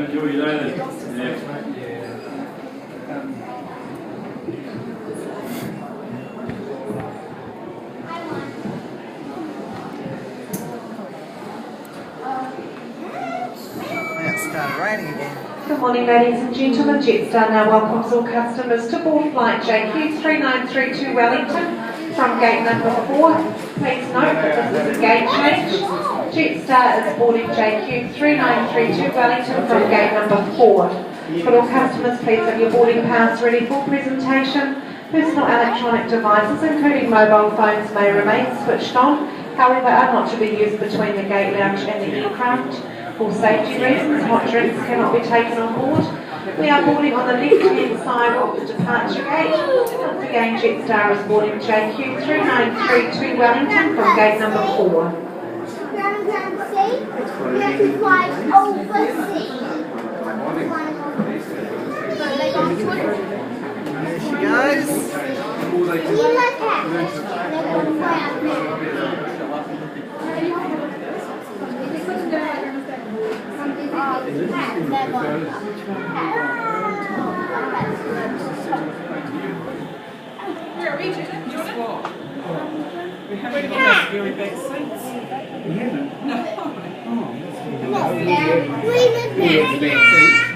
enjoy your day then. Yeah. It started raining again. Good morning, ladies and gentlemen. Jetstar now welcomes all customers to board flight JQ300 Wellington from gate number 4. Please note that this is a gate change. Jetstar is boarding JQ300 Wellington from gate number 4. Could all customers please have your boarding pass ready for presentation? Personal electronic devices, including mobile phones, may remain switched on, however are not to be used between the gate lounge and the aircraft. For safety reasons, hot drinks cannot be taken on board. We are boarding on the left-hand side of the departure gate. Once again, Jetstar is boarding JQ300 Wellington from gate number 4. There she goes. Where are we, Jordan? We haven't got those very back seats. We haven't? No. Oh. We live there.